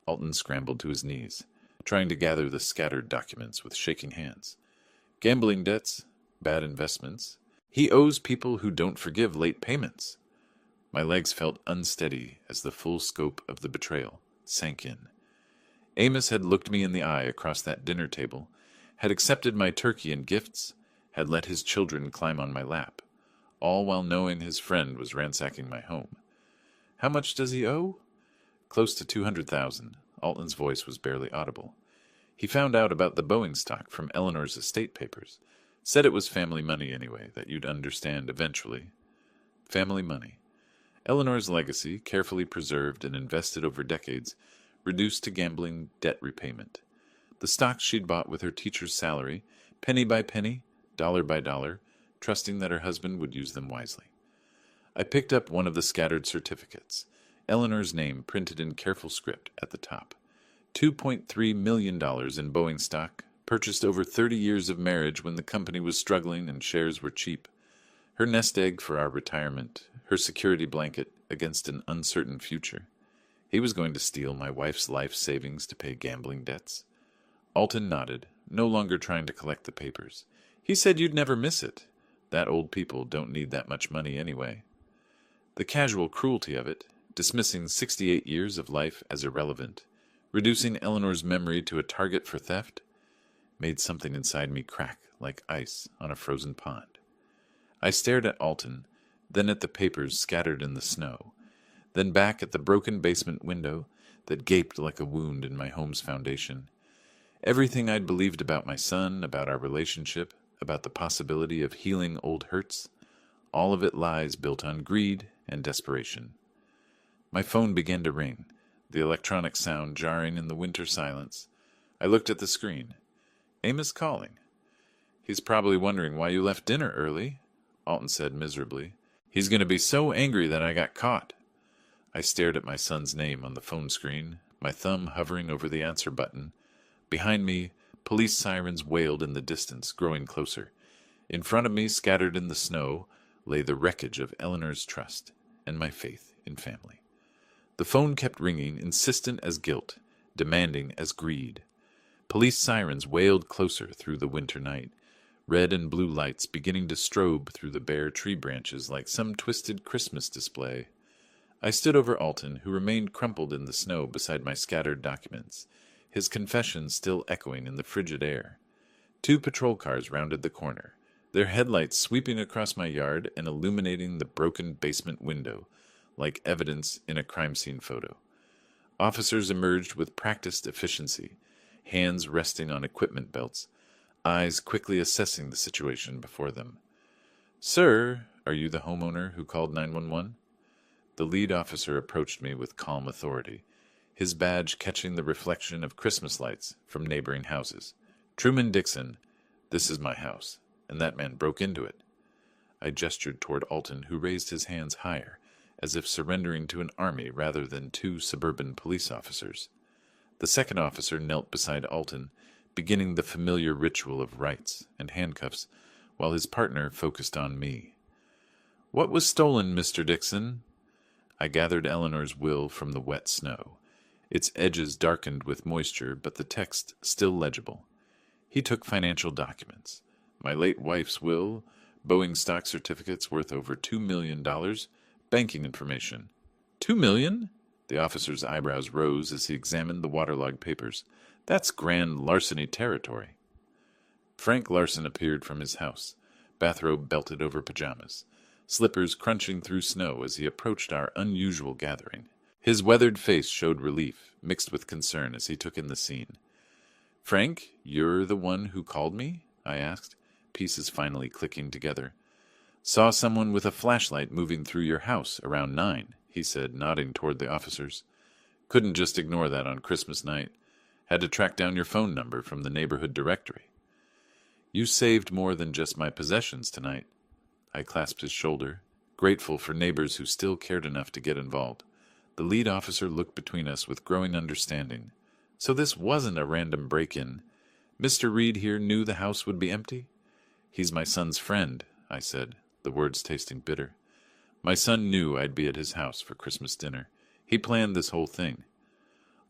Alton scrambled to his knees, trying to gather the scattered documents with shaking hands. "Gambling debts, bad investments, He owes people who don't forgive late payments. My legs felt unsteady as the full scope of the betrayal sank in. Amos had looked me in the eye across that dinner table, had accepted my turkey and gifts, had let his children climb on my lap, all while knowing his friend was ransacking my home. How much does he owe? Close to 200,000. Alton's voice was barely audible. He found out about the Boeing stock from Eleanor's estate papers. Said it was family money anyway, that you'd understand eventually. Family money. Eleanor's legacy, carefully preserved and invested over decades, reduced to gambling debt repayment. The stocks she'd bought with her teacher's salary, penny by penny, dollar by dollar, trusting that her husband would use them wisely. I picked up one of the scattered certificates, Eleanor's name printed in careful script at the top. $2.3 million in Boeing stock, purchased over 30 years of marriage when the company was struggling and shares were cheap. Her nest egg for our retirement, her security blanket against an uncertain future. He was going to steal my wife's life savings to pay gambling debts. Alton nodded, no longer trying to collect the papers. He said you'd never miss it. That old people don't need that much money anyway. The casual cruelty of it, dismissing 68 years of life as irrelevant, reducing Eleanor's memory to a target for theft, made something inside me crack like ice on a frozen pond. I stared at Alton, then at the papers scattered in the snow, then back at the broken basement window that gaped like a wound in my home's foundation. Everything I'd believed about my son, about our relationship, about the possibility of healing old hurts, all of it lies built on greed and desperation. My phone began to ring, the electronic sound jarring in the winter silence. I looked at the screen. Amos calling. He's probably wondering why you left dinner early, Alton said miserably. He's going to be so angry that I got caught. I stared at my son's name on the phone screen, my thumb hovering over the answer button. Behind me, police sirens wailed in the distance, growing closer. In front of me, scattered in the snow, lay the wreckage of Eleanor's trust and my faith in family. The phone kept ringing, insistent as guilt, demanding as greed. Police sirens wailed closer through the winter night, red and blue lights beginning to strobe through the bare tree branches like some twisted Christmas display. I stood over Alton, who remained crumpled in the snow beside my scattered documents, his confession still echoing in the frigid air. 2 patrol cars rounded the corner, their headlights sweeping across my yard and illuminating the broken basement window, like evidence in a crime scene photo. Officers emerged with practiced efficiency, hands resting on equipment belts, eyes quickly assessing the situation before them. "Sir, are you the homeowner who called 911? The lead officer approached me with calm authority, his badge catching the reflection of Christmas lights from neighboring houses. "Truman Dixon, this is my house, and that man broke into it." I gestured toward Alton, who raised his hands higher, as if surrendering to an army rather than 2 suburban police officers. The second officer knelt beside Alton, beginning the familiar ritual of rights and handcuffs, while his partner focused on me. "What was stolen, Mr. Dixon?" I gathered Eleanor's will from the wet snow, its edges darkened with moisture, but the text still legible. He took financial documents. My late wife's will, Boeing stock certificates worth over $2 million, banking information. $2 million? The officer's eyebrows rose as he examined the waterlogged papers. That's grand larceny territory. Frank Larson appeared from his house, bathrobe belted over pajamas, slippers crunching through snow as he approached our unusual gathering. His weathered face showed relief, mixed with concern as he took in the scene. "Frank, you're the one who called me?" I asked, pieces finally clicking together. "Saw someone with a flashlight moving through your house around 9, he said, nodding toward the officers. "Couldn't just ignore that on Christmas night. Had to track down your phone number from the neighborhood directory." "You saved more than just my possessions tonight." I clasped his shoulder, grateful for neighbors who still cared enough to get involved. The lead officer looked between us with growing understanding. So this wasn't a random break-in. Mr. Reed here knew the house would be empty? "He's my son's friend," I said, the words tasting bitter. "My son knew I'd be at his house for Christmas dinner. He planned this whole thing."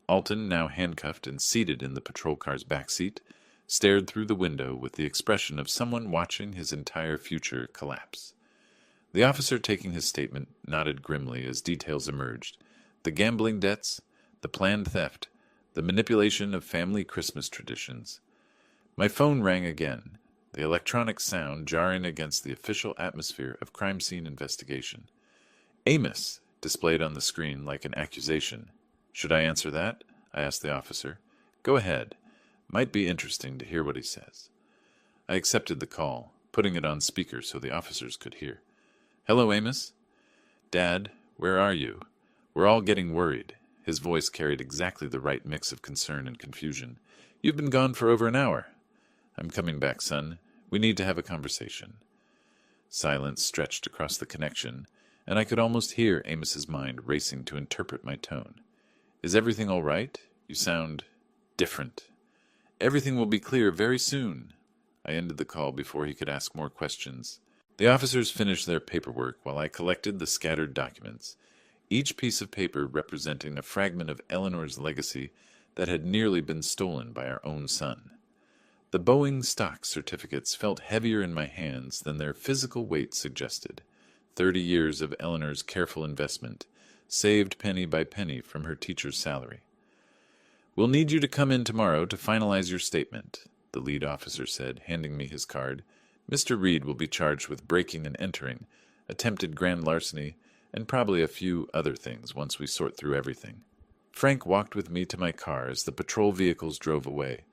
Alton, now handcuffed and seated in the patrol car's back seat, stared through the window with the expression of someone watching his entire future collapse. The officer taking his statement nodded grimly as details emerged. The gambling debts, the planned theft, the manipulation of family Christmas traditions. My phone rang again, the electronic sound jarring against the official atmosphere of crime scene investigation. Amos, displayed on the screen like an accusation. Should I answer that? I asked the officer. Go ahead. Might be interesting to hear what he says. I accepted the call, putting it on speaker so the officers could hear. Hello, Amos? Dad, where are you? We're all getting worried. His voice carried exactly the right mix of concern and confusion. You've been gone for over an hour. I'm coming back, son. We need to have a conversation. Silence stretched across the connection, and I could almost hear Amos's mind racing to interpret my tone. Is everything all right? You sound different. Everything will be clear very soon. I ended the call before he could ask more questions. The officers finished their paperwork while I collected the scattered documents, each piece of paper representing a fragment of Eleanor's legacy that had nearly been stolen by our own son. The Boeing stock certificates felt heavier in my hands than their physical weight suggested. 30 years of Eleanor's careful investment, saved penny by penny from her teacher's salary. We'll need you to come in tomorrow to finalize your statement, the lead officer said, handing me his card. Mr. Reed will be charged with breaking and entering, attempted grand larceny, and probably a few other things once we sort through everything. Frank walked with me to my car as the patrol vehicles drove away,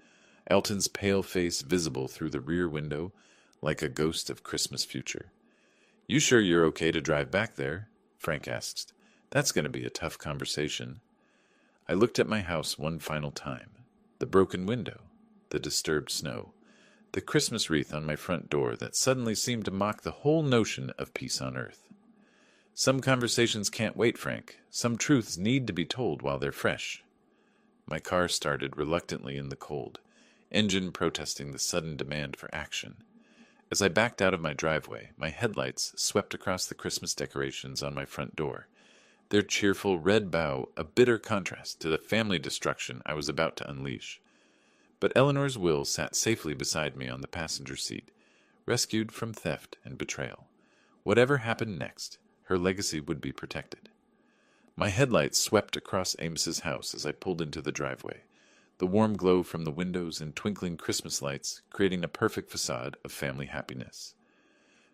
Elton's pale face visible through the rear window like a ghost of Christmas future. You sure you're okay to drive back there? Frank asked. That's going to be a tough conversation. I looked at my house one final time. The broken window, the disturbed snow, the Christmas wreath on my front door that suddenly seemed to mock the whole notion of peace on earth. Some conversations can't wait, Frank. Some truths need to be told while they're fresh. My car started reluctantly in the cold, engine protesting the sudden demand for action. As I backed out of my driveway, my headlights swept across the Christmas decorations on my front door, their cheerful red bow a bitter contrast to the family destruction I was about to unleash. But Eleanor's will sat safely beside me on the passenger seat, rescued from theft and betrayal. Whatever happened next, her legacy would be protected. My headlights swept across Amos's house as I pulled into the driveway, the warm glow from the windows and twinkling Christmas lights creating a perfect facade of family happiness.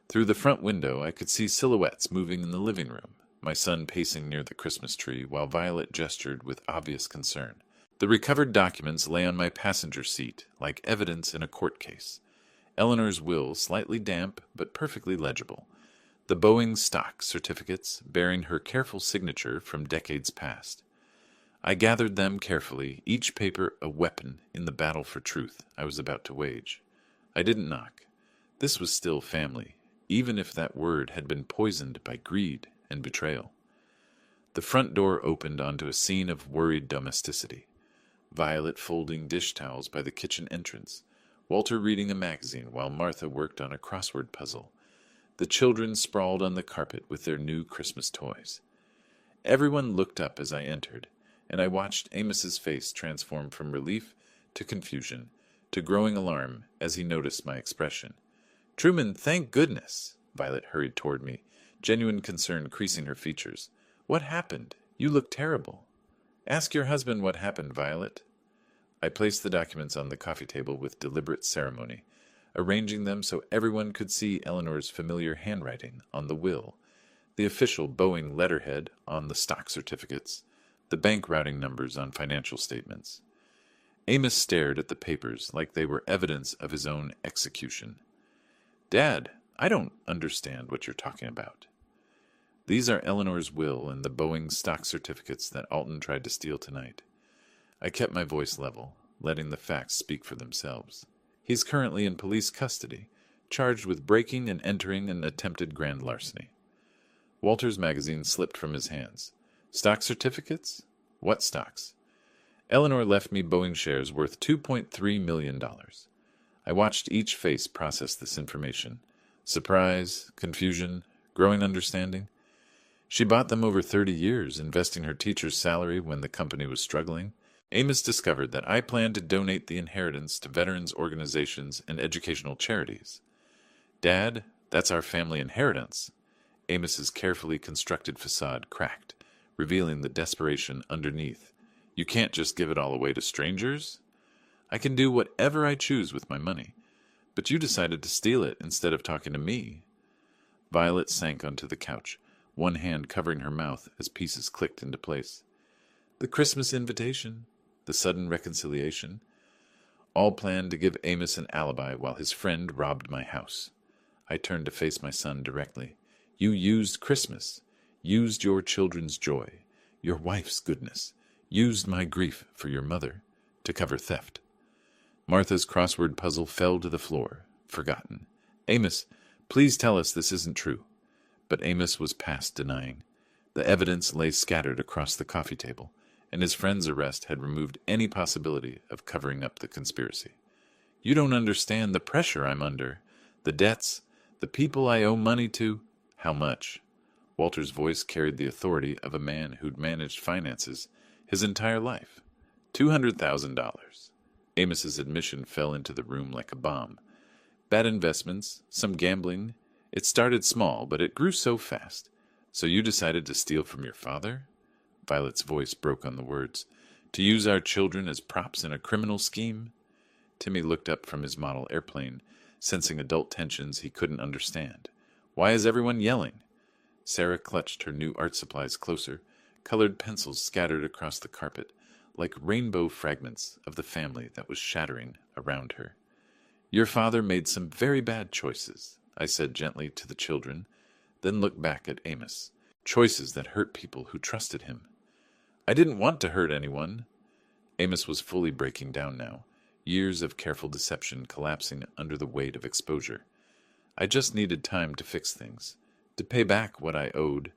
Through the front window I could see silhouettes moving in the living room, my son pacing near the Christmas tree while Violet gestured with obvious concern. The recovered documents lay on my passenger seat like evidence in a court case. Eleanor's will slightly damp but perfectly legible. The Boeing stock certificates bearing her careful signature from decades past. I gathered them carefully, each paper a weapon in the battle for truth I was about to wage. I didn't knock. This was still family, even if that word had been poisoned by greed and betrayal. The front door opened onto a scene of worried domesticity. Violet folding dish towels by the kitchen entrance, Walter reading a magazine while Martha worked on a crossword puzzle. The children sprawled on the carpet with their new Christmas toys. Everyone looked up as I entered, and I watched Amos's face transform from relief to confusion to growing alarm as he noticed my expression. Truman, thank goodness! Violet hurried toward me, genuine concern creasing her features. What happened? You look terrible. Ask your husband what happened, Violet. I placed the documents on the coffee table with deliberate ceremony, arranging them so everyone could see Eleanor's familiar handwriting on the will, the official Boeing letterhead on the stock certificates, the bank routing numbers on financial statements. Amos stared at the papers like they were evidence of his own execution. Dad, I don't understand what you're talking about. These are Eleanor's will and the Boeing stock certificates that Alton tried to steal tonight. I kept my voice level, letting the facts speak for themselves. He's currently in police custody, charged with breaking and entering an attempted grand larceny. Walter's magazine slipped from his hands. Stock certificates? What stocks? Eleanor left me Boeing shares worth $2.3 million. I watched each face process this information. Surprise, confusion, growing understanding. She bought them over 30 years, investing her teacher's salary when the company was struggling. Amos discovered that I planned to donate the inheritance to veterans organizations and educational charities. Dad, that's our family inheritance. Amos's carefully constructed facade cracked, revealing the desperation underneath. You can't just give it all away to strangers? I can do whatever I choose with my money, but you decided to steal it instead of talking to me. Violet sank onto the couch, one hand covering her mouth as pieces clicked into place. The Christmas invitation, the sudden reconciliation, all planned to give Amos an alibi while his friend robbed my house. I turned to face my son directly. You used Christmas, used your children's joy, your wife's goodness, used my grief for your mother to cover theft. Martha's crossword puzzle fell to the floor, forgotten. Amos, please tell us this isn't true. But Amos was past denying. The evidence lay scattered across the coffee table, and his friend's arrest had removed any possibility of covering up the conspiracy. You don't understand the pressure I'm under, the debts, the people I owe money to. How much? Walter's voice carried the authority of a man who'd managed finances his entire life. $200,000. Amos's admission fell into the room like a bomb. Bad investments, some gambling. It started small, but it grew so fast. So you decided to steal from your father? Violet's voice broke on the words. To use our children as props in a criminal scheme? Timmy looked up from his model airplane, sensing adult tensions he couldn't understand. Why is everyone yelling? Sarah clutched her new art supplies closer, colored pencils scattered across the carpet, like rainbow fragments of the family that was shattering around her. Your father made some very bad choices, I said gently to the children, then looked back at Amos. Choices that hurt people who trusted him. I didn't want to hurt anyone. Amos was fully breaking down now, years of careful deception collapsing under the weight of exposure. I just needed time to fix things, to pay back what I owed.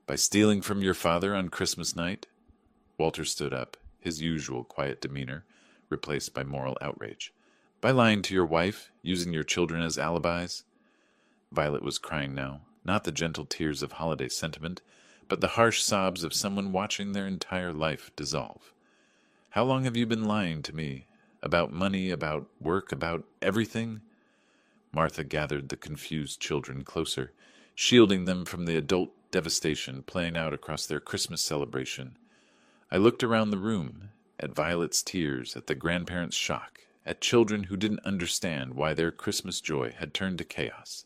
By stealing from your father on Christmas night? Walter stood up, his usual quiet demeanor replaced by moral outrage. By lying to your wife, using your children as alibis? Violet was crying now, not the gentle tears of holiday sentiment, but the harsh sobs of someone watching their entire life dissolve. How long have you been lying to me? About money, about work, about everything? Martha gathered the confused children closer, shielding them from the adult devastation playing out across their Christmas celebration. I looked around the room, at Violet's tears, at the grandparents' shock, at children who didn't understand why their Christmas joy had turned to chaos,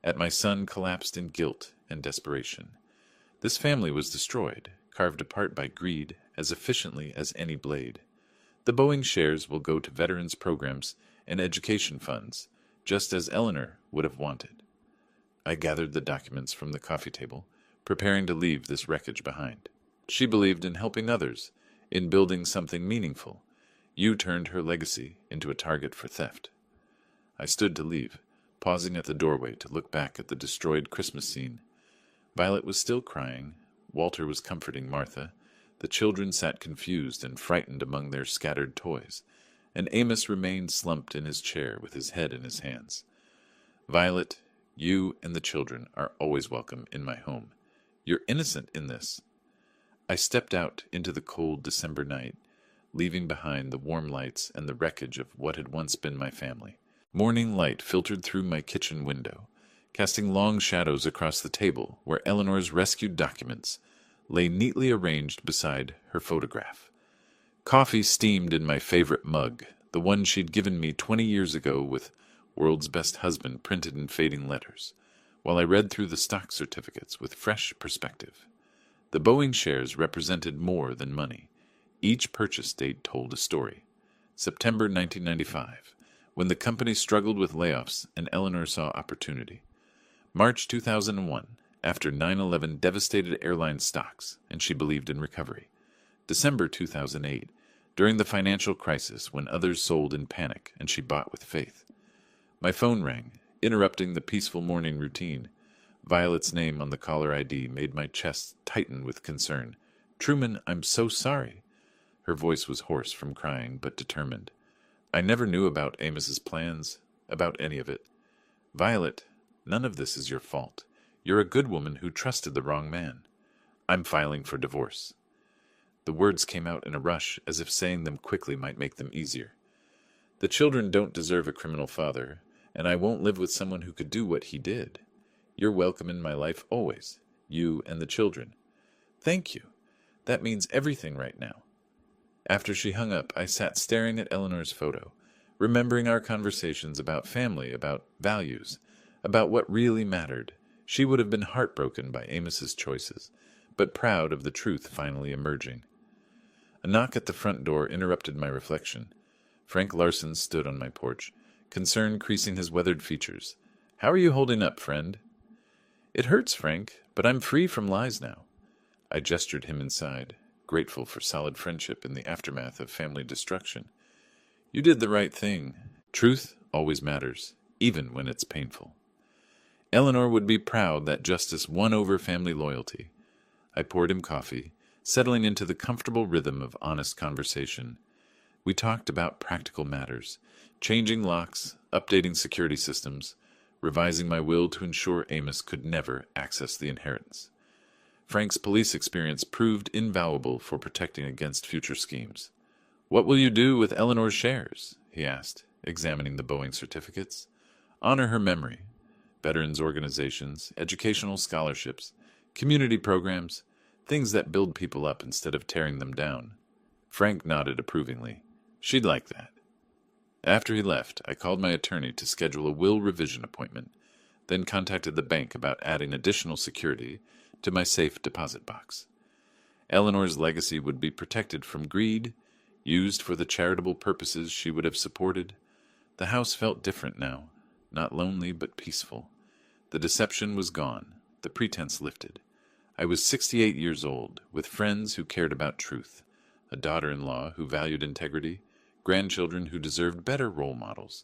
at my son collapsed in guilt and desperation. This family was destroyed, carved apart by greed as efficiently as any blade. The Boeing shares will go to veterans programs and education funds, just as Eleanor would have wanted. I gathered the documents from the coffee table, preparing to leave this wreckage behind. She believed in helping others, in building something meaningful. You turned her legacy into a target for theft. I stood to leave, pausing at the doorway to look back at the destroyed Christmas scene. Violet was still crying. Walter was comforting Martha. The children sat confused and frightened among their scattered toys, and Amos remained slumped in his chair with his head in his hands. Violet, you and the children are always welcome in my home. You're innocent in this. I stepped out into the cold December night, leaving behind the warm lights and the wreckage of what had once been my family. Morning light filtered through my kitchen window, casting long shadows across the table where Eleanor's rescued documents lay neatly arranged beside her photograph. Coffee steamed in my favorite mug, the one she'd given me 20 years ago with "World's Best Husband" printed in fading letters, while I read through the stock certificates with fresh perspective. The Boeing shares represented more than money. Each purchase date told a story. September 1995, when the company struggled with layoffs and Eleanor saw opportunity. March 2001, after 9/11 devastated airline stocks and she believed in recovery. December 2008, during the financial crisis when others sold in panic and she bought with faith. My phone rang, interrupting the peaceful morning routine. Violet's name on the caller ID made my chest tighten with concern. Truman, I'm so sorry. Her voice was hoarse from crying, but determined. I never knew about Amos's plans, about any of it. Violet, none of this is your fault. You're a good woman who trusted the wrong man. I'm filing for divorce. The words came out in a rush, as if saying them quickly might make them easier. The children don't deserve a criminal father, and I won't live with someone who could do what he did. You're welcome in my life always, you and the children. Thank you. That means everything right now. After she hung up, I sat staring at Eleanor's photo, remembering our conversations about family, about values, about what really mattered. She would have been heartbroken by Amos's choices, but proud of the truth finally emerging. A knock at the front door interrupted my reflection. Frank Larson stood on my porch, concern creasing his weathered features. "How are you holding up, friend?" "It hurts, Frank, but I'm free from lies now." I gestured him inside, grateful for solid friendship in the aftermath of family destruction. "You did the right thing. Truth always matters, even when it's painful." Eleanor would be proud that justice won over family loyalty. I poured him coffee, settling into the comfortable rhythm of honest conversation. We talked about practical matters, changing locks, updating security systems, revising my will to ensure Amos could never access the inheritance. Frank's police experience proved invaluable for protecting against future schemes. "What will you do with Eleanor's shares?" he asked, examining the Boeing certificates. "Honor her memory. Veterans organizations, educational scholarships, community programs, things that build people up instead of tearing them down." Frank nodded approvingly. "She'd like that." After he left, I called my attorney to schedule a will revision appointment, then contacted the bank about adding additional security to my safe deposit box. Eleanor's legacy would be protected from greed, used for the charitable purposes she would have supported. The house felt different now, not lonely but peaceful. The deception was gone, the pretense lifted. I was 68 years old, with friends who cared about truth, a daughter-in-law who valued integrity, grandchildren who deserved better role models.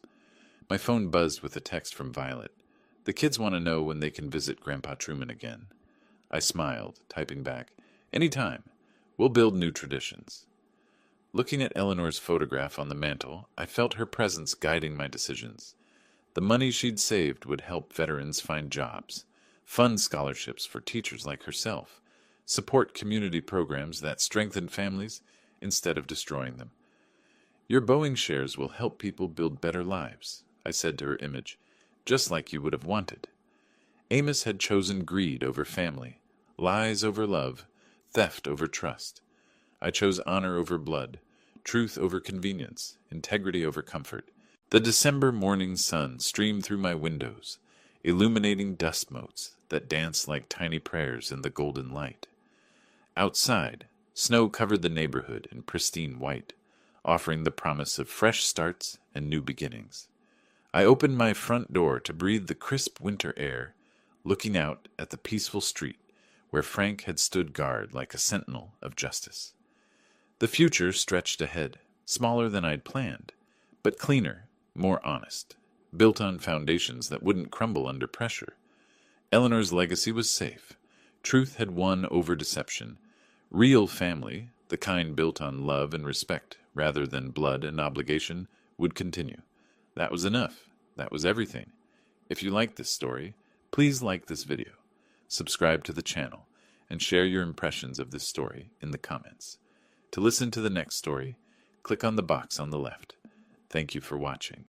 My phone buzzed with a text from Violet. "The kids want to know when they can visit Grandpa Truman again." I smiled, typing back, "Anytime. We'll build new traditions." Looking at Eleanor's photograph on the mantel, I felt her presence guiding my decisions. The money she'd saved would help veterans find jobs, fund scholarships for teachers like herself, support community programs that strengthen families instead of destroying them. "Your Boeing shares will help people build better lives," I said to her image, "just like you would have wanted." Amos had chosen greed over family, lies over love, theft over trust. I chose honor over blood, truth over convenience, integrity over comfort. The December morning sun streamed through my windows, illuminating dust motes that danced like tiny prayers in the golden light. Outside, snow covered the neighborhood in pristine white, offering the promise of fresh starts and new beginnings. I opened my front door to breathe the crisp winter air, looking out at the peaceful street where Frank had stood guard like a sentinel of justice. The future stretched ahead, smaller than I'd planned, but cleaner, more honest, built on foundations that wouldn't crumble under pressure. Eleanor's legacy was safe. Truth had won over deception. Real family, the kind built on love and respect rather than blood and obligation, would continue. That was enough. That was everything. If you like this story, please like this video, subscribe to the channel, and share your impressions of this story in the comments. To listen to the next story, click on the box on the left. Thank you for watching.